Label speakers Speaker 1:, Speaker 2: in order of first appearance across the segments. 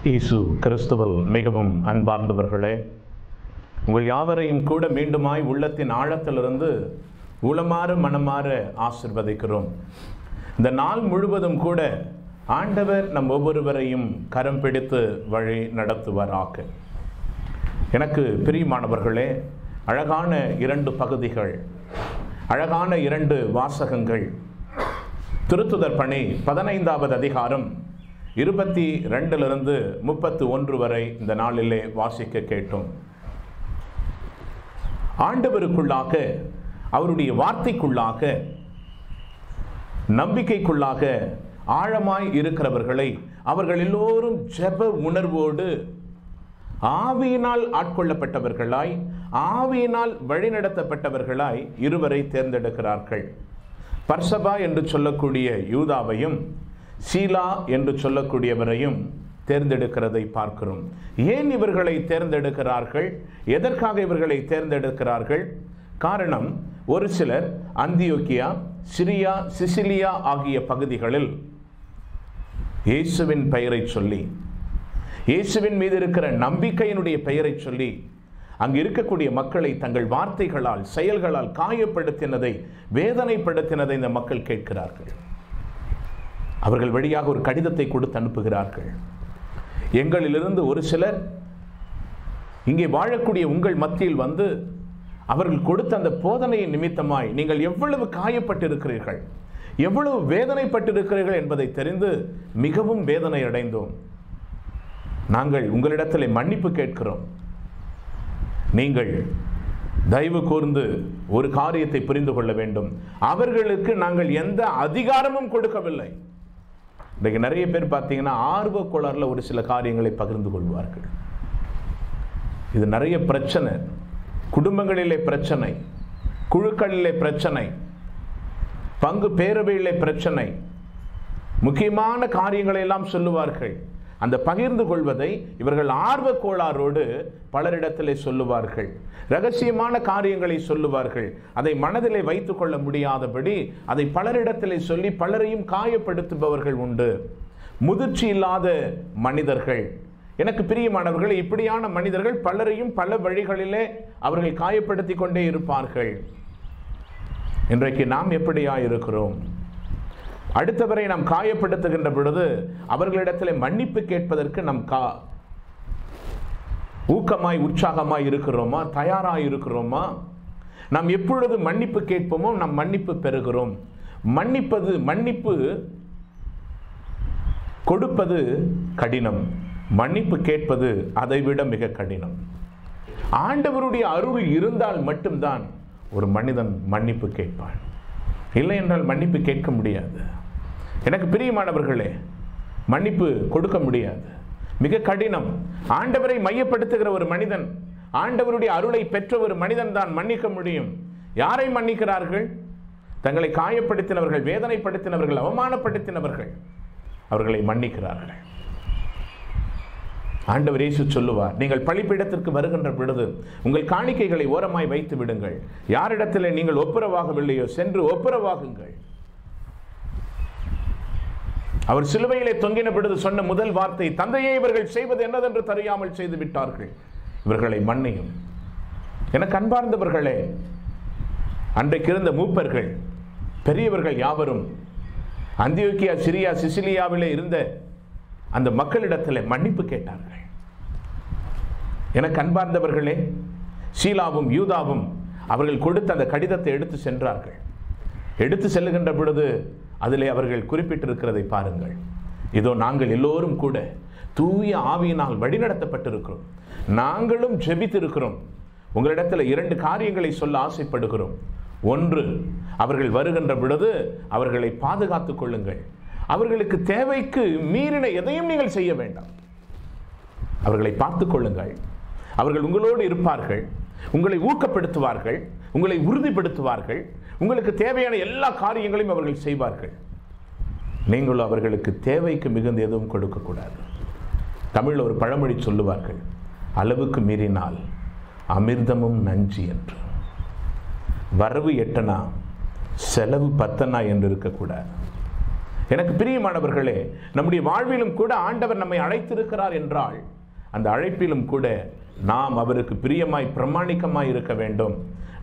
Speaker 1: இயேசு கிறிஸ்துவில் மிகவும் அன்பார்ந்தவர்களே, உங்கள் யாவரையும் கூட மீண்டுமாய் உள்ளத்தின் ஆழத்திலிருந்து உளமாறு மனமாற ஆசிர்வதிக்கிறோம். இந்த நாள் முழுவதும் கூட ஆண்டவர் நம் ஒவ்வொருவரையும் கரம் பிடித்து வழி நடத்துவாராக. எனக்கு பிரியமானவர்களே, அழகான 2 பகுதிகள், அழகான 2 வாசகங்கள். திருத்துதர் பணி 15வது அதிகாரம் 22 31 வரை இந்த நாளிலே வாசிக்க கேட்டோம். ஆண்டவருக்குள்ளாக, அவருடைய வார்த்தைக்குள்ளாக, நம்பிக்கைக்குள்ளாக ஆழமாய் இருக்கிறவர்களை அவர்கள் எல்லோரும் ஜெப உணர்வோடு ஆவியினால் ஆட்கொள்ளப்பட்டவர்களாய், ஆவியினால் வழிநடத்தப்பட்டவர்களாய் இருவரை தேர்ந்தெடுக்கிறார்கள். பர்சபா என்று சொல்லக்கூடிய யூதாவையும் சீலா என்று சொல்லக்கூடியவரையும் தேர்ந்தெடுக்கிறதை பார்க்கிறோம். ஏன் இவர்களை தேர்ந்தெடுக்கிறார்கள்? எதற்காக இவர்களை தேர்ந்தெடுக்கிறார்கள்? காரணம், ஒரு சிலர் அந்தியோக்கியா, சிரியா, சிசிலியா ஆகிய பகுதிகளில் இயேசுவின் பெயரை சொல்லி, இயேசுவின் மீது இருக்கிற நம்பிக்கையினுடைய பெயரை சொல்லி அங்கு இருக்கக்கூடிய மக்களை தங்கள் வார்த்தைகளால், செயல்களால் காயப்படுத்தினதை, வேதனைப்படுத்தினதை இந்த மக்கள் கேட்கிறார்கள். அவர்கள் வழியாக ஒரு கடிதத்தை கொடுத்து அனுப்புகிறார்கள். எங்களிலிருந்து ஒரு சிலர் இங்கே வாழக்கூடிய உங்கள் மத்தியில் வந்து அவர்கள் கொடுத்த அந்த போதனையின் நிமித்தமாய் நீங்கள் எவ்வளவு காயப்பட்டிருக்கிறீர்கள், எவ்வளவு வேதனைப்பட்டிருக்கிறீர்கள் என்பதை தெரிந்து மிகவும் வேதனை அடைந்தோம். நாங்கள் உங்களிடத்தில் மன்னிப்பு கேட்கிறோம். நீங்கள் தயவு கூர்ந்து ஒரு காரியத்தை புரிந்து கொள்ள வேண்டும். அவர்களுக்கு நாங்கள் எந்த அதிகாரமும் கொடுக்கவில்லை. இன்றைக்கு நிறைய பேர் பார்த்தீங்கன்னா ஆர்வ கோளாறுல ஒரு சில காரியங்களை பகிர்ந்து கொள்வார்கள். இது நிறைய பிரச்சனை, குடும்பங்களிலே பிரச்சனை, குழுக்களிலே பிரச்சனை, பங்கு பேரவையிலே பிரச்சனை, முக்கியமான காரியங்களை எல்லாம் சொல்லுவார்கள். அந்த பகிர்ந்து கொள்வதை இவர்கள் ஆர்வ கோளாறோடு பலரிடத்திலே சொல்லுவார்கள். ரகசியமான காரியங்களை சொல்லுவார்கள். அதை மனதிலே வைத்துக் கொள்ள முடியாதபடி அதை பலரிடத்திலே சொல்லி பலரையும் காயப்படுத்துபவர்கள் உண்டு. முதிர்ச்சி இல்லாத மனிதர்கள். எனக்கு பிரியமானவர்கள், இப்படியான மனிதர்கள் பலரையும் பல வழிகளிலே அவர்கள் காயப்படுத்தி கொண்டே இருப்பார்கள். இன்றைக்கு நாம் எப்படியா இருக்கிறோம்? அடுத்தவரை நாம் காயப்படுத்துகின்ற பொழுது அவர்களிடத்தில் மன்னிப்பு கேட்பதற்கு நாம் ஊக்கமாய், உற்சாகமாய் இருக்கிறோமா? தயாராய் இருக்கிறோமா? நாம் எப்பொழுது மன்னிப்பு கேட்போமோ நாம் மன்னிப்பு பெறுகிறோம். மன்னிப்பு கொடுப்பது கடினம், மன்னிப்பு கேட்பது அதைவிட மிக கடினம். ஆண்டவருடைய அருள் இருந்தால் மட்டும்தான் ஒரு மனிதன் மன்னிப்பு கேட்பான். இல்லை என்றால் மன்னிப்பு கேட்க முடியாது. எனக்கு பிரியமானவர்களே, மன்னிப்பு கொடுக்க முடியாது, மிக கடினம். ஆண்டவரை மையப்படுத்துகிற ஒரு மனிதன், ஆண்டவருடைய அருளை பெற்ற ஒரு மனிதன் தான் மன்னிக்க முடியும். யாரை மன்னிக்கிறார்கள்? தங்களை காயப்படுத்தினவர்கள், வேதனைப்படுத்தினவர்கள், அவமானப்படுத்தினவர்கள், அவர்களை மன்னிக்கிறார்கள். ஆண்டவர் இயேசு சொல்லுவார், நீங்கள் பலிபீடத்திற்கு வருகின்ற பொழுது உங்கள் காணிக்கைகளை ஓரமாய் வைத்து விடுங்கள். யாரிடத்திலே நீங்கள் ஒப்புரவாகவில்லையோ சென்று ஒப்புரவாகுங்கள். அவர் சிலுவையிலே தொங்கின பொழுது சொன்ன முதல் வார்த்தை, தந்தையே, இவர்கள் செய்வது என்னதென்று தெரியாமல் செய்து விட்டார்கள், இவர்களை மன்னியும். எனக்கு அன்பார்ந்தவர்களே, அன்றைக்கு இருந்த மூப்பர்கள், பெரியவர்கள் யாவரும் அந்தியோக்கியா, சிரியா, சிசிலியாவிலே இருந்த அந்த மக்களிடத்தில் மன்னிப்பு கேட்டார்கள். எனக்கு அன்பார்ந்தவர்களே, சீலாவும் யூதாவும் அவர்கள் கொடுத்த அந்த கடிதத்தை எடுத்து சென்றார்கள். எடுத்து செல்லுகின்ற பொழுது அதிலே அவர்கள் குறிப்பிட்டிருக்கிறதை பாருங்கள். இதோ நாங்கள் எல்லோரும் கூட தூய ஆவியினால் வழிநடத்தப்பட்டிருக்கிறோம், நாங்களும் ஜெபித்திருக்கிறோம். உங்களிடத்தில் 2 காரியங்களை சொல்ல ஆசைப்படுகிறோம். ஒன்று, அவர்கள் வருகின்ற பொழுது அவர்களை பாதுகாத்துக் கொள்ளுங்கள். அவர்களுக்கு தேவைக்கு மீறின எதையும் நீங்கள் செய்ய வேண்டாம். அவர்களை பார்த்துக் கொள்ளுங்கள். அவர்கள் உங்களோடு இருப்பார்கள், உங்களை ஊக்கப்படுத்துவார்கள், உங்களை உறுதிப்படுத்துவார்கள், உங்களுக்கு தேவையான எல்லா காரியங்களையும் அவர்கள் செய்வார்கள். நீங்களும் அவர்களுக்கு தேவைக்கு மிகுந்த எதுவும் கொடுக்கக்கூடாது. தமிழில் ஒரு பழமொழி சொல்லுவார்கள், அளவுக்கு மீறினால் அமிர்தமும் நஞ்சு என்று. வரவு 8 செலவு 10 என்று இருக்கக்கூடாது. எனக்கு பிரியமானவர்களே, நம்முடைய வாழ்விலும் கூட ஆண்டவர் நம்மை அழைத்திருக்கிறார் என்றால் அந்த அழைப்பிலும் கூட நாம் அவருக்கு பிரியமாய் பிரமாணிக்கமாய் இருக்க வேண்டும்.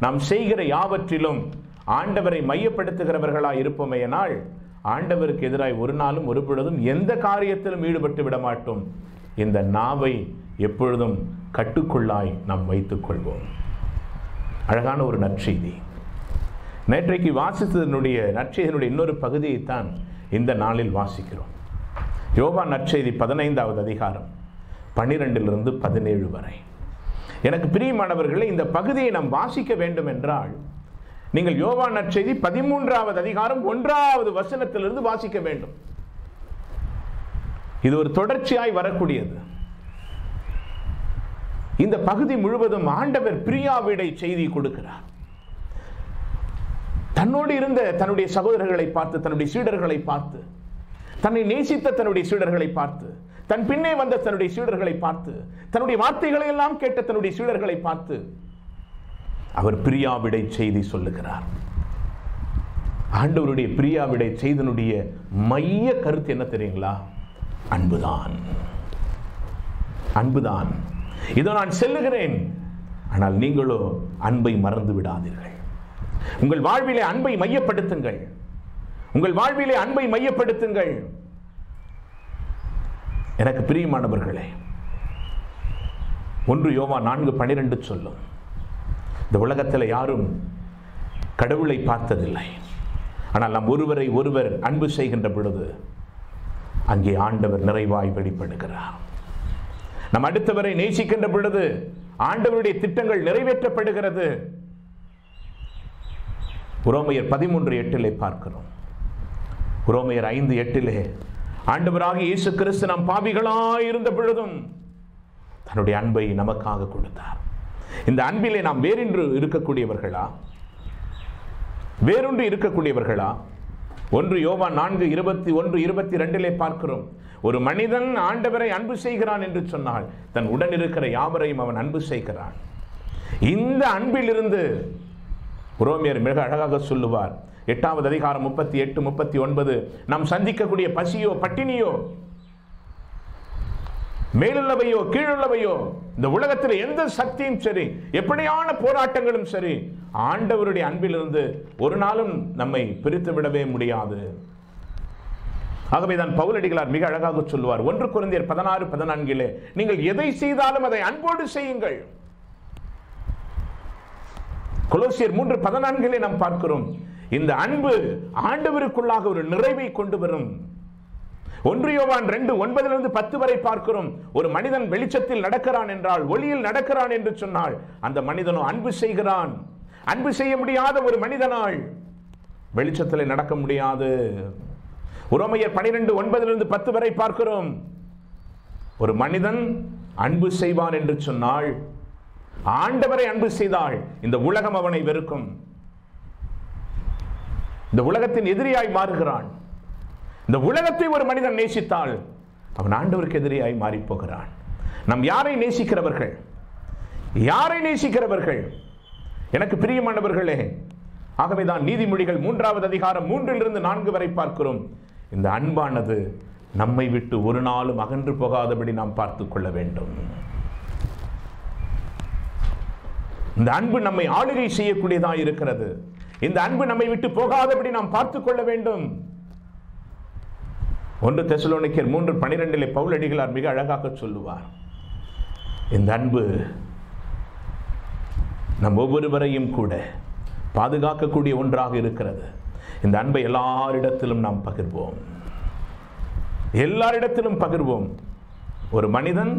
Speaker 1: நாம் செய்கிற யாவற்றிலும் ஆண்டவரை மையப்படுத்துகிறவர்களாய் இருப்போமேயானால் ஆண்டவருக்கு எதிராய் ஒரு நாளும் ஒரு பொழுதும் எந்த காரியத்திலும் ஈடுபட்டு விட மாட்டோம். இந்த நாவை எப்பொழுதும் கட்டுக்குள்ளாய் நாம் வைத்துக் கொள்வோம். அழகான ஒரு நற்செய்தி. நேற்றைக்கு வாசித்ததனுடைய நற்செய்தியினுடைய இன்னொரு பகுதியைத்தான் இந்த நாளில் வாசிக்கிறோம். யோவான் நற்செய்தி 15வது அதிகாரம் 12 to 17 வரை. எனக்கு பிரியமானவர்களே, இந்த பகுதியை நாம் வாசிக்க வேண்டும் என்றால் நீங்கள் யோவான் நற்செய்தி 13வது அதிகாரம் 1வது வசனத்திலிருந்து வாசிக்க வேண்டும். இது ஒரு தொடர்ச்சியாய் வரக்கூடியது. இந்த பகுதி முழுவதும் ஆண்டவர் பிரியாவிடை செய்தி கொடுக்கிறார். தன்னோடு இருந்த தன்னுடைய சகோதரர்களை பார்த்து, தன்னுடைய சீடர்களை பார்த்து, தன்னை நேசித்த தன்னுடைய சீடர்களை பார்த்து, தன் பின்னே வந்த தன்னுடைய சீடர்களை பார்த்து, தன்னுடைய வார்த்தைகளை எல்லாம் கேட்ட தன்னுடைய சீடர்களை பார்த்து அவர் பிரியாவிடை செய்தி சொல்லுகிறார். ஆண்டவருடைய பிரியாவிடை செய்தினுடைய மைய கருத்து என்ன தெரியுங்களா? அன்புதான். அன்புதான். இதோ நான் செல்லுகிறேன், ஆனால் நீங்களோ அன்பை மறந்து விடாதீர்கள். உங்கள் வாழ்விலே அன்பை மையப்படுத்துங்கள். உங்கள் வாழ்விலே அன்பை மையப்படுத்துங்கள். எனக்கு பிரியமானவர்களே, 1 யோவான் 4:12 சொல்லும், இந்த உலகத்தில் யாரும் கடவுளை பார்த்ததில்லை, ஆனால் நாம் ஒருவரை ஒருவர் அன்பு செய்கின்ற பொழுது அங்கே ஆண்டவர் நிறைவாய் வெளிப்படுகிறார். நம் அடுத்தவரை நேசிக்கின்ற பொழுது ஆண்டவருடைய திட்டங்கள் நிறைவேற்றப்படுகிறது. ரோமையர் 13:8 பார்க்கிறோம். ரோமையர் 5:8 ஆண்டவராகிய இயேசு கிறிஸ்து நாம் பாவிகளாய் இருந்த பொழுதும் தன்னுடைய அன்பை நமக்காக கொடுத்தார். இந்த அன்பிலே நாம் வேறொன்று இருக்கக்கூடியவர்களா? வேறொன்று இருக்கக்கூடியவர்களா? 1 யோவான் 4:21-22 பார்க்கிறோம். ஒரு மனிதன் ஆண்டவரை அன்பு செய்கிறான் என்று சொன்னால் தன் உடன் இருக்கிற யாவரையும் அவன் அன்பு செய்கிறான். இந்த அன்பிலிருந்து ரோமியர் மிக அழகாக சொல்லுவார். 8வது அதிகாரம் 38-39 நாம் சந்திக்கக்கூடிய பசியோ பட்டினியோ மேலுள்ளவையோ கீழுள்ளவையோ இந்த உலகத்தில் எந்த சக்தியும் சரி, எப்படியான போராட்டங்களும் சரி, ஆண்டவருடைய அன்பிலிருந்து ஒரு நாளும் நம்மை பிரித்து விடவே முடியாது. ஆகவேதான் பவுலடிகளார் மிக அழகாக சொல்லுவார். 1 கொரிந்தியர் 16:14 நீங்கள் எதை செய்தாலும் அதை அன்போடு செய்யுங்கள். கொலோசியர் 3:14 நாம் பார்க்கிறோம். இந்த அன்பு ஆண்டவருக்குள்ளாக ஒரு நிறைவை கொண்டு வரும். 1 யோவான் 2:9-10 வரை பார்க்கிறோம். ஒரு மனிதன் வெளிச்சத்தில் நடக்கிறான் என்றால், ஒளியில் நடக்கிறான் என்று சொன்னால் அந்த மனிதனோ அன்பு செய்கிறான். அன்பு செய்ய முடியாத ஒரு மனிதனால் வெளிச்சத்தில் நடக்க முடியாது. ரோமையர் 12:9-10 வரை பார்க்கிறோம். ஒரு மனிதன் அன்பு செய்வான் என்று சொன்னால், ஆண்டவரை அன்பு செய்தால் இந்த உலகம் அவனை வெறுக்கும். இந்த உலகத்தின் எதிரியாய் மாறுகிறான். இந்த உலகத்தை ஒரு மனிதன் நேசித்தால் அவன் ஆண்டவருக்கு எதிரியாய் மாறி போகிறான். நாம் யாரை நேசிக்கிறவர்கள்? யாரை நேசிக்கிறவர்கள்? எனக்கு பிரியமானவர்களே, ஆகவேதான் நீதிமொழிகள் 3வது அதிகாரம் 3-4 வரை பார்க்கிறோம். இந்த அன்பானது நம்மை விட்டு ஒரு நாளும் அகன்று போகாதபடி நாம் பார்த்துக் கொள்ள வேண்டும். இந்த அன்பு நம்மை ஆளுகை செய்யக்கூடியதாக இருக்கிறது. இந்த அன்பு நம்மை விட்டு போகாதபடி நாம் பார்த்துக் கொள்ள வேண்டும். 1 தெசலோனிக்கேயர் 3:12 பவுலடிகளார் மிக அழகாக சொல்லுவார். இந்த அன்பு நம் ஒவ்வொருவரையும் கூட பாதுகாக்கக்கூடிய ஒன்றாக இருக்கிறது. இந்த அன்பை எல்லாரிடத்திலும் நாம் பகிர்வோம். எல்லாரிடத்திலும் பகிர்வோம். ஒரு மனிதன்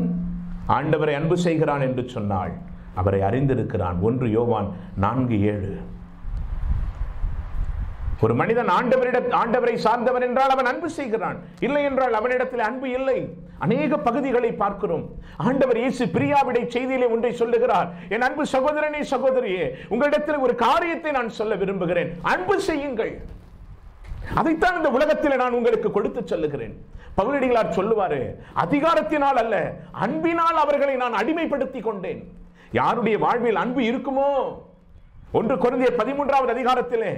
Speaker 1: ஆண்டவரை அன்பு செய்கிறான் என்று சொன்னால் அவரை அறிந்திருக்கிறான். 1 யோவான் 4:7 ஒரு மனிதன் ஆண்டவரை சார்ந்தவன் என்றால் அவன் அன்பு செய்கிறான். இல்லை என்றால் அவனிடத்தில் அன்பு இல்லை. அநேக பகுதிகளை பார்க்கிறோம். ஆண்டவர் இயேசு பிரியாவிடை செய்தியிலே ஒன்றை சொல்லுகிறார். என் அன்பு சகோதரனே சகோதரியே, உங்களிடத்தில் ஒரு காரியத்தை நான் சொல்ல விரும்புகிறேன். அன்பு செய்யுங்கள். அதைத்தான் இந்த உலகத்தில் நான் உங்களுக்கு கொடுத்து சொல்லுகிறேன். பவுலடிகளார் சொல்லுவாரு, அதிகாரத்தினால் அல்ல, அன்பினால் அவர்களை நான் அடிமைப்படுத்தி கொண்டேன். யாருடைய வாழ்வில் அன்பு இருக்குமோ, 1 கொரிந்தியர் 13வது அதிகாரத்திலே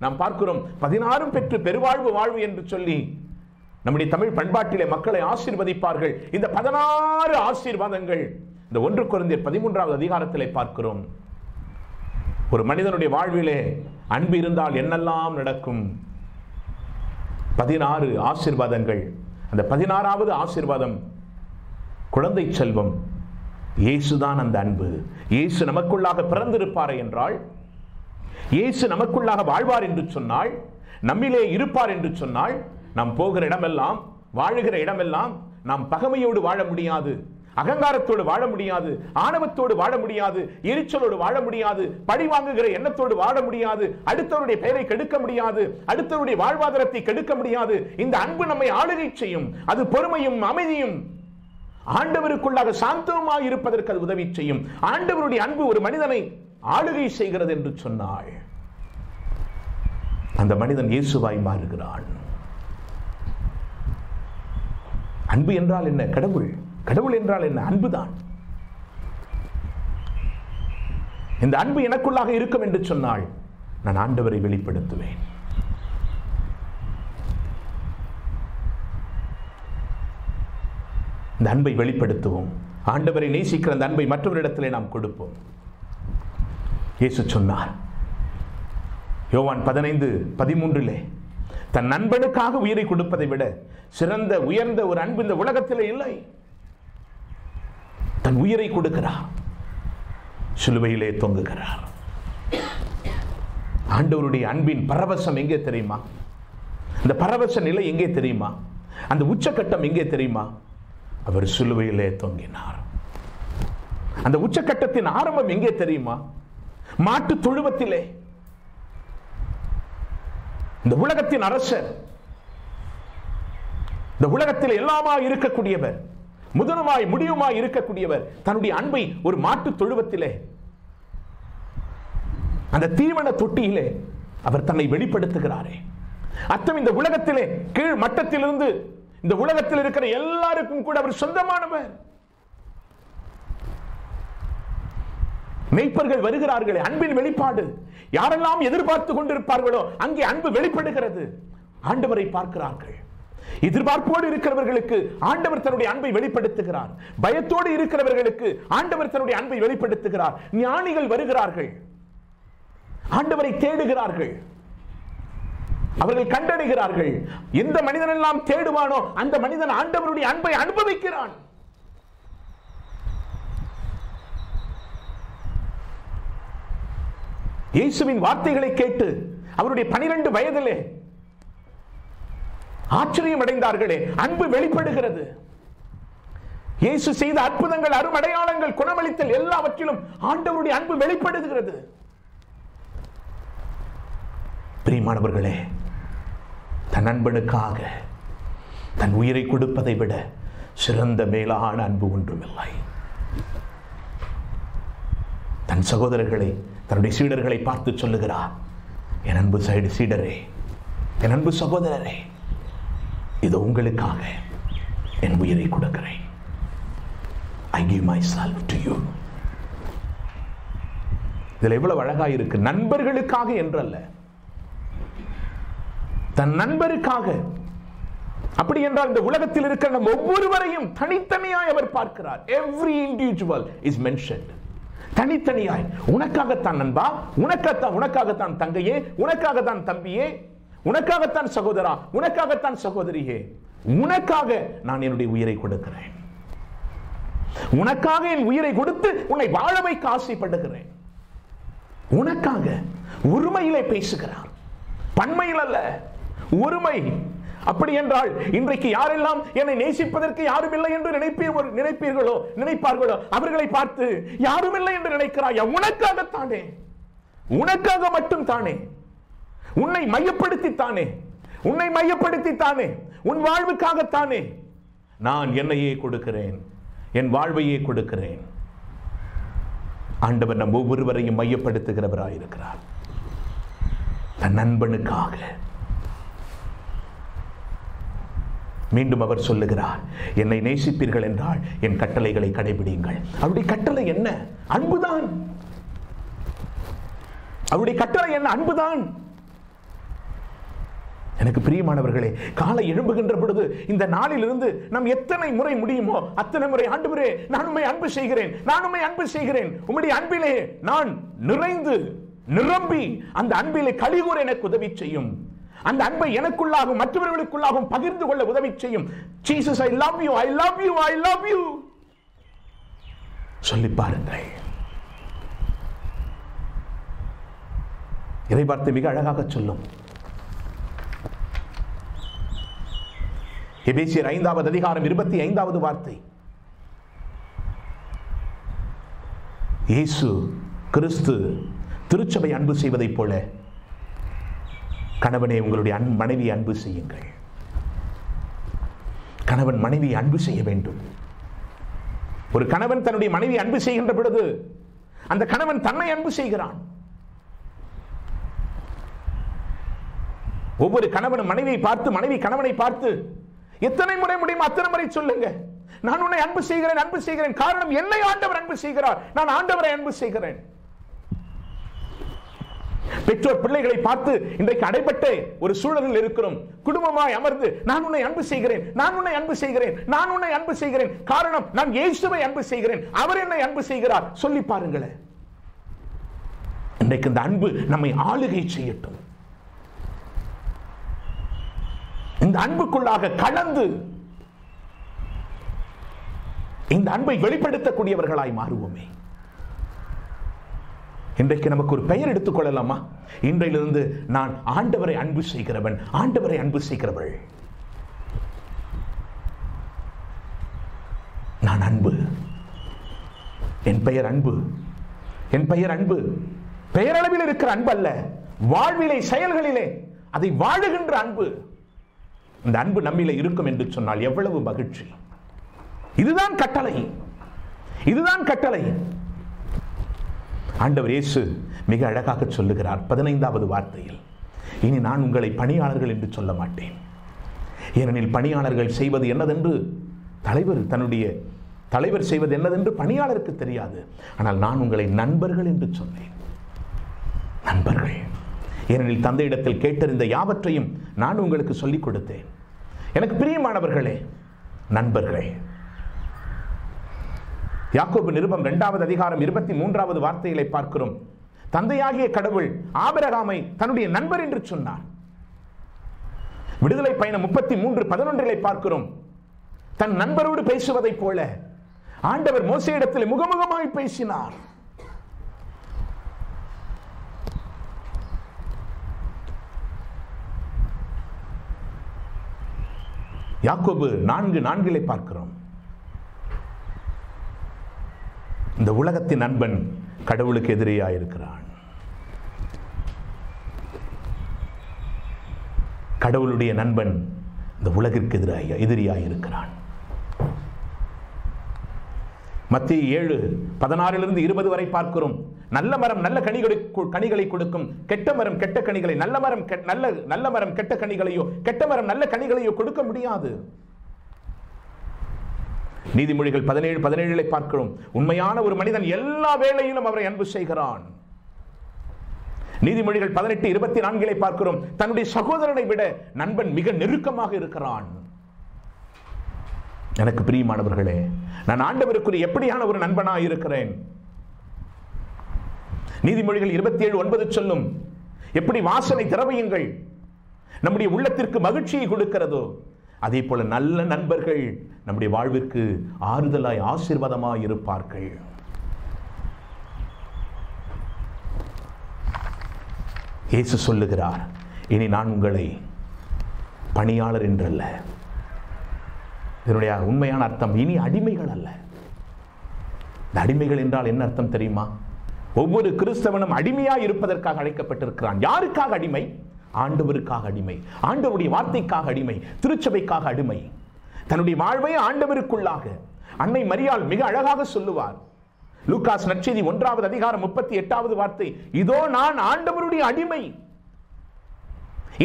Speaker 1: நாம் பார்க்கிறோம் 16 பெற்று பெருவாழ்வு வாழ்வு என்று சொல்லி நம்முடைய தமிழ் பண்பாட்டிலே மக்களை ஆசீர்வதிப்பார்கள். இந்த 16 ஆசீர்வாதங்கள் இந்த 1 கொரிந்தியர் 13வது அதிகாரத்திலே பார்க்கிறோம். ஒரு மனிதனுடைய வாழ்விலே அன்பு இருந்தால் என்னெல்லாம் நடக்கும்? 16 ஆசீர்வாதங்கள். அந்த 16வது ஆசீர்வாதம் குழந்தை செல்வம். இயேசுதான் அந்த அன்பு. இயேசு நமக்குள்ளாக பிறந்திருப்பார் என்றால், இயேசு நமக்குள்ளாக வாழ்வார் என்று சொன்னால், நம்மிலே இருப்பார் என்று சொன்னால், நாம் போகிற இடமெல்லாம், வாழுகிற இடமெல்லாம் நாம் பகைமையோடு வாழ முடியாது, அகங்காரத்தோடு வாழ முடியாது, ஆணவத்தோடு வாழ முடியாது, எரிச்சலோடு வாழ முடியாது, பழி வாங்குகிற எண்ணத்தோடு வாழ முடியாது, அடுத்தவருடைய பெயரை கெடுக்க முடியாது, அடுத்தவருடைய வாழ்வாதாரத்தை கெடுக்க முடியாது. இந்த அன்பு நம்மை ஆளுகை செய்யும். அது பொறுமையும் அமைதியும் ஆண்டவருக்குள்ளாக சாந்தமாக இருப்பதற்கு அது உதவி செய்யும். ஆண்டவருடைய அன்பு ஒரு மனிதனை ஆளுகை செய்கிறது என்று சொன்னால் அந்த மனிதன் இயேசுவாய் மாறுகிறான். அன்பு என்றால் என்ன? கடவுள். கடவுள் என்றால் என்ன? அன்புதான். இந்த அன்பு எனக்குள்ளாக இருக்கும் என்று சொன்னால் நான் ஆண்டவரை வெளிப்படுத்துவேன். இந்த அன்பை வெளிப்படுத்துவோம். ஆண்டவரை நேசிக்கிற அந்த அன்பை மற்றவரிடத்திலே நாம் கொடுப்போம். இயேசு சொன்னார் யோவான் 15:13 தன் நண்பனுக்காக உயிரை கொடுப்பதை விட சிறந்த உயர்ந்த ஒரு அன்பு இந்த உலகத்திலே இல்லை. தன் உயிரை கொடுக்கிறார், சிலுவையிலே தொங்குகிறார். ஆண்டவருடைய அன்பின் பரவசம் எங்கே தெரியுமா? இந்த பரவச நிலை எங்கே தெரியுமா? அந்த உச்சக்கட்டம் எங்கே தெரியுமா? அவர் சிலுவையிலே தொங்கினார். அந்த உச்சக்கட்டத்தின் ஆரம்பம் எங்கே தெரியுமா? மாட்டு தொழுவத்திலே. இந்த உலகத்தின் அரசர், இந்த உலகத்தில் எல்லாமா இருக்கக்கூடியவர், முதலுமாய் முடிவுமாய் இருக்கக்கூடியவர் தன்னுடைய அன்பை ஒரு மாட்டு தொழுவத்திலே, அந்த தீவன தொட்டியிலே அவர் தன்னை வெளிப்படுத்துகிறாரே. அத்தம் இந்த உலகத்திலே கீழ் மட்டத்திலிருந்து இந்த உலகத்தில் இருக்கிற எல்லாருக்கும் கூட அவர் சொந்தமானவர். மேய்ப்பர்கள் வருகிறார்களே, அன்பின் வெளிப்பாடு. யாரெல்லாம் எதிர்பார்த்து கொண்டிருப்பார்களோ அங்கே அன்பு வெளிப்படுகிறது. ஆண்டவரை பார்க்கிறார்கள். எதிர்பார்ப்போடு இருக்கிறவர்களுக்கு ஆண்டவர் தன்னுடைய அன்பை வெளிப்படுத்துகிறார். பயத்தோடு இருக்கிறவர்களுக்கு ஆண்டவர் தன்னுடைய அன்பை வெளிப்படுத்துகிறார். ஞானிகள் வருகிறார்கள், ஆண்டவரை தேடுகிறார்கள், அவர்கள் கண்டடைகிறார்கள். எந்த மனிதன் எல்லாம் தேடுவானோ அந்த மனிதன் ஆண்டவருடைய அன்பை அனுபவிக்கிறான். இயேசுவின் வார்த்தைகளை கேட்டு அவருடைய 12 வயதிலே ஆச்சரியம் அடைந்தார்களே. அன்பு வெளிப்படுகிறது. இயேசு செய்த அற்புதங்கள், அருமடையாளங்கள், குணமளித்தல் எல்லாவற்றிலும் ஆண்டவருடைய அன்பு வெளிப்படுகிறது. பிரியமானவர்களே, தன் நண்பனுக்காக தன் உயிரை கொடுப்பதை விட சிறந்த மேலான அன்பு ஒன்றுமில்லை. தன் சகோதரர்களை, தன்னுடைய சீடர்களை பார்த்து சொல்லுகிறார், என் அன்பு சீடரே, என் அன்பு சகோதரரே, இது உங்களுக்காக என் உயிரை கொடுக்கிறேன். I give myself to you. இதுல எவ்வளவு அழகா இருக்கு. நண்பர்களுக்காக என்றல்ல, தன் நண்பருக்காக. அப்படி என்றால் இந்த உலகத்தில் இருக்கிற நம் ஒவ்வொருவரையும் தனித்தனியாய் அவர் பார்க்கிறார். Every individual is mentioned. தனித்தனியாய். உனக்காகத்தான் நண்பா, உனக்காகத்தான் தங்கையே, உனக்காகத்தான் தம்பியே, உனக்காகத்தான் சகோதரா, உனக்காகத்தான் சகோதரியே, உனக்காக நான் என்னுடைய உயிரை கொடுக்கிறேன். உனக்காக என் உயிரை கொடுத்து உன்னை வாழ வைக்க ஆசைப்படுகிறேன். உனக்காக ஒருமையிலே பேசுகிறார், பன்மையில் அல்ல, ஒருமை. அப்படி என்றால் இன்றைக்கு யாரெல்லாம் என்னை நேசிப்பதற்கு யாரும் இல்லை என்று நினைப்பார்களோ அவர்களை பார்த்து யாரும் இல்லை என்று நினைக்கிறாயா? உனக்காகத்தானே, உனக்காக மட்டும் தானே, உன்னை மையப்படுத்தித்தானே, உன்னை மையப்படுத்தித்தானே, உன் வாழ்வுக்காகத்தானே நான் என்னையே கொடுக்கிறேன், என் வாழ்வையே கொடுக்கிறேன். ஆண்டவர் நம் ஒவ்வொருவரையும் மையப்படுத்துகிறவராயிருக்கிறார். தன் நண்பனுக்காக. மீண்டும் அவர் சொல்லுகிறார், என்னை நேசிப்பீர்கள் என்றால் என் கட்டளைகளை கடைபிடியுங்கள். அவருடைய கட்டளை என்ன? அன்புதான். அவருடைய கட்டளை என்ன? அன்புதான். எனக்கு பிரியமானவர்களே, காலை எழும்புகின்ற பொழுது இந்த நாளிலிருந்து நாம் எத்தனை முறை முடியுமோ அத்தனை முறை, ஆண்டவரே நான் உம்மை அன்பு செய்கிறேன், நான் உம்மை அன்பு செய்கிறேன், உம்முடைய அன்பிலே நான் நிறைந்து நிரம்பி அந்த அன்பிலே கலிகூற எனக்கு உதவி செய்யும், அந்த அன்பை எனக்குள்ளாகவும் மற்றவர்களுக்குள்ளாகவும் பகிர்ந்து கொள்ள உதவி செய்யும். Jesus, I love you, I love you, I love you சொல்லி பாருங்கள். இறைவார்த்தை மிக அழகாக சொல்லும். எபேசியர் 5வது அதிகாரம் 25வது வார்த்தை. இயேசு கிறிஸ்து திருச்சபை அன்பு செய்வதைப் போல கணவனே உங்களுடைய மனைவியை அன்பு செய்யுங்கள். கணவன் மனைவியை அன்பு செய்ய வேண்டும். ஒரு கணவன் தன்னுடைய மனைவி அன்பு செய்கின்ற பொழுது அந்த கணவன் தன்னை அன்பு செய்கிறான். ஒவ்வொரு கணவனும் மனைவியை பார்த்து, மனைவி கணவனை பார்த்து எத்தனை முறை முடியும் அத்தனை முறை சொல்லுங்க, நான் உன்னை அன்பு செய்கிறேன், அன்பு செய்கிறேன். காரணம், என்னை ஆண்டவர் அன்பு செய்கிறார், நான் ஆண்டவரை அன்பு செய்கிறேன். பெற்றோர் பிள்ளைகளை பார்த்து இன்றைக்கு அடைபட்ட ஒரு சூழலில் இருக்கிறோம். குடும்பமாய் அமர்ந்து நான் உன்னை அன்பு செய்கிறேன், நான் உன்னை அன்பு செய்கிறேன், நான் உன்னை அன்பு செய்கிறேன். காரணம், நான் இயேசுவை அன்பு செய்கிறேன், அவர் என்னை அன்பு செய்கிறார் சொல்லி பாருங்களேன். இன்றைக்கு இந்த அன்பு நம்மை ஆளுகை செய்யட்டும். இந்த அன்புக்குள்ளாக கலந்து இந்த அன்பை வெளிப்படுத்தக்கூடியவர்களாய் மாறுவோமே. இன்றைக்கு நமக்கு ஒரு பெயர் எடுத்துக் கொள்ளலாமா? இன்றையிலிருந்து நான் ஆண்டவரை அன்பு செய்கிறவன், ஆண்டவரை அன்பு செய்கிறவள். நான் அன்பு, என் பெயர் அன்பு, என் பெயர் அன்பு. பெயரளவில் இருக்கிற அன்பு அல்ல, வாழ்விலே செயல்களிலே அதை வாழுகின்ற அன்பு. இந்த அன்பு நம்மிலே இருக்கும் என்று சொன்னால் எவ்வளவு மகிழ்ச்சி. இதுதான் கட்டளை, இதுதான் கட்டளை. ஆண்டவர் இயேசு மிக அழகாக சொல்லுகிறார் 15வது வார்த்தையில், இனி நான் உங்களை பணியாளர்கள் என்று சொல்ல மாட்டேன். ஏனெனில் பணியாளர்கள் செய்வது என்னதென்று தலைவர் செய்வது என்னதென்று பணியாளருக்கு தெரியாது. ஆனால் நான் உங்களை நண்பர்கள் என்று சொன்னேன். நண்பர்கள். ஏனெனில் தந்தையிடத்தில் கேட்டறிந்த யாவற்றையும் நான் உங்களுக்கு சொல்லிக் கொடுத்தேன். எனக்கு பிரியமானவர்களே, நண்பர்கள். யாக்கோபு நிருபம் 2வது அதிகாரம் 23வது வார்த்தைகளை பார்க்கிறோம். தந்தையாகிய கடவுள் ஆபிரகாமை தன்னுடைய நண்பர் என்று சொன்னார். விடுதலை பயணம் 33:11 பார்க்கிறோம். தன் நண்பரோடு பேசுவதைப் போல ஆண்டவர் மோசேயிடத்தில் முகமுகமாய் பேசினார். யாக்கோபு 4:4 பார்க்கிறோம். இந்த உலகத்தின் நண்பன் கடவுளுக்கு எதிரியாயிருக்கிறான். கடவுளுடைய நண்பன் இந்த உலகிற்கு எதிரியாயிருக்கிறான். மத்தேயு 7:16 வரை பார்க்கிறோம். நல்ல மரம் நல்ல கனிகளை கொடுக்கும், கெட்ட மரம் கெட்ட கனிகளை, நல்ல மரம் கெட்ட கனிகளையோ, கெட்ட மரம் நல்ல கனிகளையோ கொடுக்க முடியாது. நீதிமொழிகள் 17:17 பார்க்கிறோம். உண்மையான ஒரு மனிதன் எல்லா வேளையிலும் அவரை அன்பு செய்கிறான். நீதிமொழிகள் 18:24 பார்க்கிறோம். தன்னுடைய சகோதரனை விட நண்பன் மிக நெருக்கமாக இருக்கிறான். எனக்கு பிரியமானவர்களே, நான் ஆண்டவருக்குரிய எப்படியான ஒரு நண்பனாக இருக்கிறேன்? நீதிமொழிகள் 27:9 சொல்லும், எப்படி வாசனை திரவியங்கள் நம்முடைய உள்ளத்திற்கு மகிழ்ச்சியை கொடுக்கிறதோ அதே போல நல்ல நண்பர்கள் நம்முடைய வாழ்விற்கு ஆறுதலாய் ஆசீர்வாதமாய் இருப்பார்கள். இயேசு சொல்லுகிறார், இனி நான் உங்களை பணியாளர் என்றல்ல. இதனுடைய உண்மையான அர்த்தம் இனி அடிமைகள் அல்ல. இந்த அடிமைகள் என்றால் என்ன அர்த்தம் தெரியுமா? ஒவ்வொரு கிறிஸ்தவனும் அடிமையாய் இருப்பதற்காக அழைக்கப்பட்டிருக்கிறான். யாருக்காக அடிமை? ஆண்டவருக்காக அடிமை, ஆண்டவருடைய வார்த்தைக்காக அடிமை, திருச்சபைக்காக அடிமை. தன்னுடைய வாழ்வை ஆண்டவருக்குள்ளாக அன்னை மரியாள் மிக அழகாக சொல்லுவார். லூகாஸ் நற்செய்தி 1வது அதிகாரம் 38வது வார்த்தை, இதோ நான் ஆண்டவருடைய அடிமை.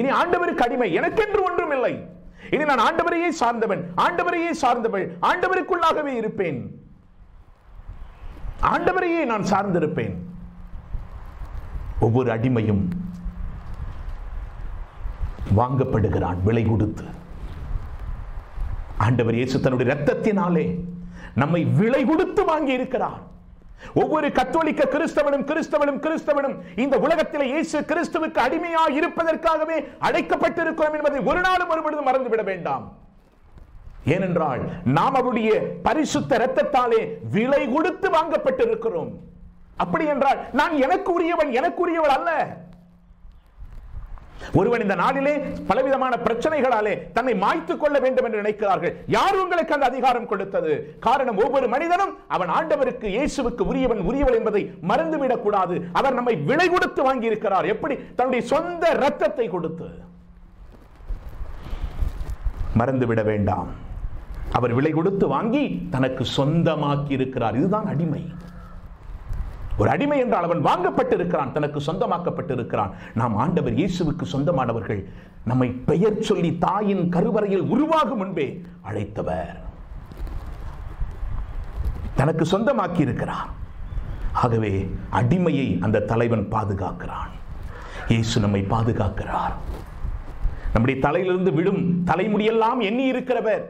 Speaker 1: இனி ஆண்டவருக்கு அடிமை, எனக்கென்று ஒன்றும் இல்லை. இனி நான் ஆண்டவரையே சார்ந்தவன், ஆண்டவரையே சார்ந்தவள், ஆண்டவருக்குள்ளாகவே இருப்பேன், ஆண்டவரையே நான் சார்ந்திருப்பேன். ஒவ்வொரு அடிமையும் வாங்கப்படுகிறான் விலை கொடுத்து. ஆண்டவர் இயேசு தன்னுடைய இரத்தத்தினாலே நம்மை விலை கொடுத்து வாங்கி இருக்கிறார். ஒவ்வொரு கத்தோலிக்க கிறிஸ்தவனும் இந்த உலகத்தில் இயேசு கிறிஸ்துவுக்கு அடிமையாக இருப்பதற்காகவே அடைக்கப்பட்டிருக்கிறோம் என்பதை ஒரு நாளும் ஒருபொழுதும் மறந்துவிட வேண்டாம். ஏனென்றால் நாம் அவருடைய பரிசுத்த இரத்தத்தாலே விலை கொடுத்து வாங்கப்பட்டிருக்கிறோம். அப்படி என்றால் நான் எனக்கு உரியவள் அல்ல. ஒருவன் இந்த நாளிலே பலவிதமான பிரச்சனைகளாலே தன்னை மாய்த்துக் கொள்ள வேண்டும் என்று நினைக்கிறார்கள். யார் உங்களுக்கு அந்த அதிகாரம் கொடுத்தது? காரணம், ஒவ்வொரு மனிதனும் அவன் ஆண்டவருக்கு இயேசுவுக்கு உரியவள் என்பதை மறந்துவிடக் கூடாது. அவர் நம்மை விலை கொடுத்து வாங்கி இருக்கிறார். எப்படி? தன்னுடைய சொந்த இரத்தத்தை கொடுத்து. மறந்துவிட வேண்டாம், அவர் விலை கொடுத்து வாங்கி தனக்கு சொந்தமாக்கி இருக்கிறார். இதுதான் அடிமை. ஒரு அடிமை என்றால் அவன் வாங்கப்பட்டிருக்கிறான், தனக்கு சொந்தமாக்கப்பட்டிருக்கிறான். நாம் ஆண்டவர் இயேசுவுக்கு சொந்தமானவர்கள். நம்மை பெயர் சொல்லி தாயின் கருவறையில் உருவாகும் முன்பே அழைத்தவர், தனக்கு சொந்தமாக்கி இருக்கிறார். ஆகவே அடிமையை அந்த தலைவன் பாதுகாக்கிறான். இயேசு நம்மை பாதுகாக்கிறார். நம்முடைய தலையிலிருந்து விடும் தலைமுடியெல்லாம் எண்ணி இருக்கிறவர்,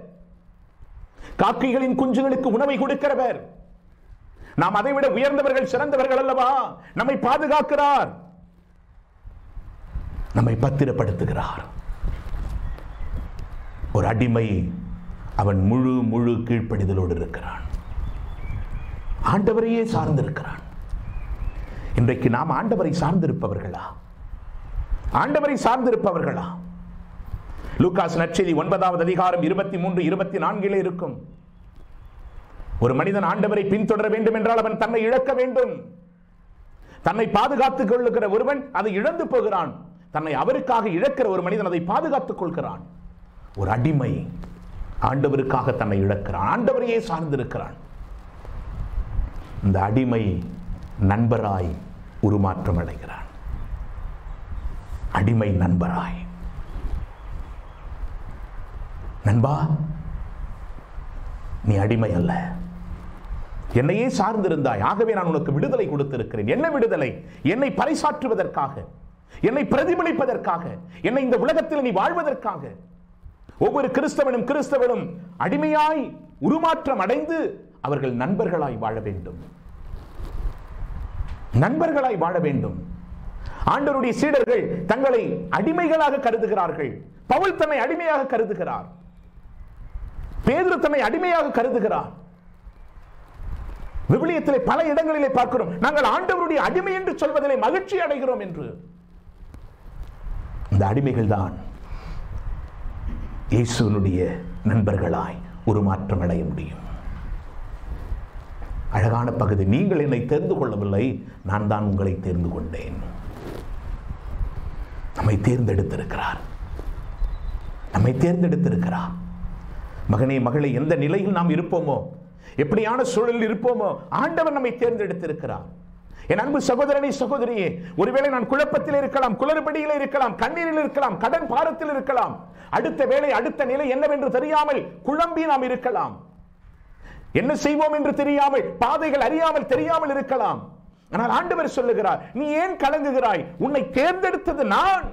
Speaker 1: காக்கைகளின் குஞ்சுகளுக்கு உணவை கொடுக்கிறவர். நாம் அதைவிட உயர்ந்தவர்கள், சிறந்தவர்கள் அல்லவா? நம்மை பாதுகாக்கிறார், நம்மை பத்திரப்படுத்துகிறார். ஒரு அடிமை அவன் முழு கீழ்ப்படிதலோடு இருக்கிறான், ஆண்டவரையே சார்ந்திருக்கிறான். இன்றைக்கு நாம் ஆண்டவரை சார்ந்திருப்பவர்களா? ஆண்டவரை சார்ந்திருப்பவர்களா? லூகாஸ் நற்செய்தி 9வது அதிகாரம் 23, 24 இருக்கும். ஒரு மனிதன் ஆண்டவரை பின்தொடர வேண்டும் என்றால் அவன் தன்னை இழக்க வேண்டும். தன்னை பாதுகாத்துக் கொள்ளுகிற ஒருவன் அதை இழந்து போகிறான். தன்னை அவருக்காக இழக்கிற ஒரு மனிதன் அதை பாதுகாத்துக் கொள்கிறான். ஒரு அடிமை ஆண்டவருக்காக தன்னை இழக்கிறான், ஆண்டவரையே சார்ந்திருக்கிறான். இந்த அடிமை நண்பராய் உருமாற்றம் அடைகிறான். அடிமை நண்பராய், நண்பா நீ அடிமை அல்ல, என்னையே சார்ந்திருந்தாய், ஆகவே நான் உனக்கு விடுதலை கொடுத்திருக்கிறேன். என்ன விடுதலை? என்னை பறைசாற்றுவதற்காக, என்னை பிரதிபலிப்பதற்காக, என்னை இந்த உலகத்தில் நீ வாழ்வதற்காக. ஒவ்வொரு கிறிஸ்தவனும் அடிமையாய் உருமாற்றம் அடைந்து அவர்கள் நண்பர்களாய் வாழ வேண்டும். நண்பர்களாய் வாழ வேண்டும். ஆண்டவருடைய சீடர்கள் தங்களை அடிமைகளாக கருதுகிறார்கள். பவுல் தன்னை அடிமையாக கருதுகிறார், பேதுரு தன்னை அடிமையாக கருதுகிறார். விவிலியத்திலே பல இடங்களிலே பார்க்கிறோம், நாங்கள் ஆண்டவருடைய அடிமை என்று சொல்வதிலே மகிழ்ச்சி அடைகிறோம் என்று. இந்த அடிமைகள் தான் இயேசுவினுடைய நண்பர்களாய் உருமாற்றம் அடைய முடியும். அழகான பகுதி, நீங்கள் என்னை தெரிந்து கொள்ளவில்லை, நான் தான் உங்களை தெரிந்து கொண்டேன். நம்மை தேர்ந்தெடுத்திருக்கிறார், நம்மை தேர்ந்தெடுத்திருக்கிறார். மகனே மகளே, எந்த நிலையில் நாம் இருப்போமோ, எப்படியான சூழலில் இருப்போமோ, ஆண்டவர் நம்மை தேர்ந்தெடுத்திருக்கிறார். என் அன்பு சகோதரனே சகோதரியே, ஒருவேளை நான் குழப்பத்தில் இருக்கலாம், குளறுபடியில் இருக்கலாம், கண்ணீரில் இருக்கலாம், கடன் பாரத்தில் இருக்கலாம், அடுத்த வேளை அடுத்த நிலை என்னவென்று தெரியாமல் குழம்பி நாம் இருக்கலாம், என்ன செய்வோம் என்று தெரியாமல், பாதைகள் அறியாமல் தெரியாமல் இருக்கலாம். ஆனால் ஆண்டவர் சொல்லுகிறார், நீ ஏன் கலங்குகிறாய்? உன்னை தேர்ந்தெடுத்தது நான்,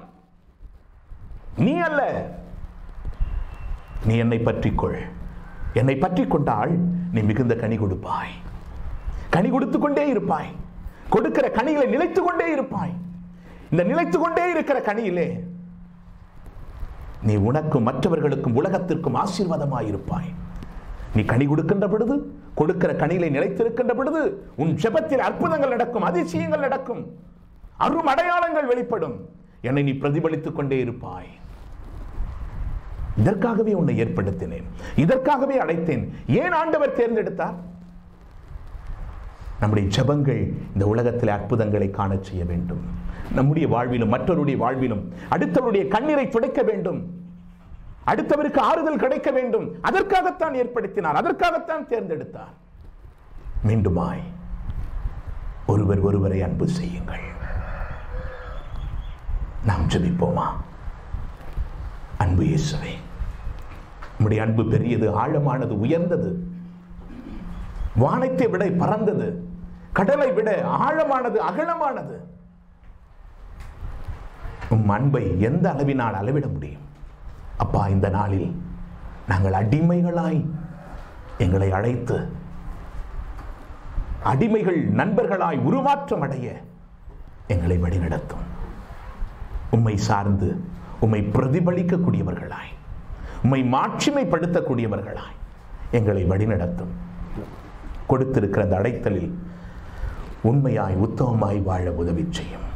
Speaker 1: நீ அல்ல. நீ என்னை பற்றிக்கொள். என்னை பற்றி கொண்டால் நீ மிகுந்த கனி கொடுப்பாய், கனி கொடுத்துக் கொண்டே இருப்பாய், கொடுக்கிற கனிகளை நிலைத்துக் கொண்டே இருப்பாய். இந்த நிலைத்துக் கொண்டே இருக்கிற கனியிலே நீ உனக்கும் மற்றவர்களுக்கும் உலகத்திற்கும் ஆசீர்வாதமாய் இருப்பாய். நீ கனி கொடுக்கின்ற பொழுது, கொடுக்கிற கனிகளை நிலைத்திருக்கின்ற பொழுது உன் ஜெபத்தில் அற்புதங்கள் நடக்கும், அதிசயங்கள் நடக்கும், அரும் அடையாளங்கள் வெளிப்படும். என்னை நீ பிரதிபலித்துக் கொண்டே இருப்பாய். இதற்காகவே உன்னை ஏற்படுத்தினேன், இதற்காகவே அழைத்தேன். ஏன் ஆண்டவர் தேர்ந்தெடுத்தார்? நம்முடைய ஜெபங்கள் இந்த உலகத்தில் அற்புதங்களை காண செய்ய வேண்டும். நம்முடைய வாழ்விலும் மற்றவருடைய வாழ்விலும் அடுத்தவருடைய கண்ணீரை துடைக்க வேண்டும், அடுத்தவருக்கு ஆறுதல் கிடைக்க வேண்டும். அதற்காகத்தான் ஏற்படுத்தினார், அதற்காகத்தான் தேர்ந்தெடுத்தார். மீண்டுமாய் ஒருவர் ஒருவரை அன்பு செய்யுங்கள். நாம் ஜெபிப்போமா? அன்பு இயேசுவே, உம்முடைய அன்பு பெரியது, ஆழமானது, உயர்ந்தது, வானத்தை விட பறந்தது, கடலை விட ஆழமானது, அகலமானது. உம் அன்பை எந்த அளவினால் அளவிட முடியும்? அப்பா, இந்த நாளில் நாங்கள் அடிமைகளாய் எங்களை அழைத்து அடிமைகள் நண்பர்களாய் உருமாற்றம் அடைய எங்களை வழிநடத்தும். உம்மை சார்ந்து உம்மை பிரதிபலிக்கக்கூடியவர்களாய், உம்மை மாட்சிமைப்படுத்தக்கூடியவர்களாய் எங்களை வழிநடத்தும். கொடுத்திருக்கிற அந்த அழைத்தலில் உண்மையாய் உத்தமமாய் வாழ உதவி செய்யும்.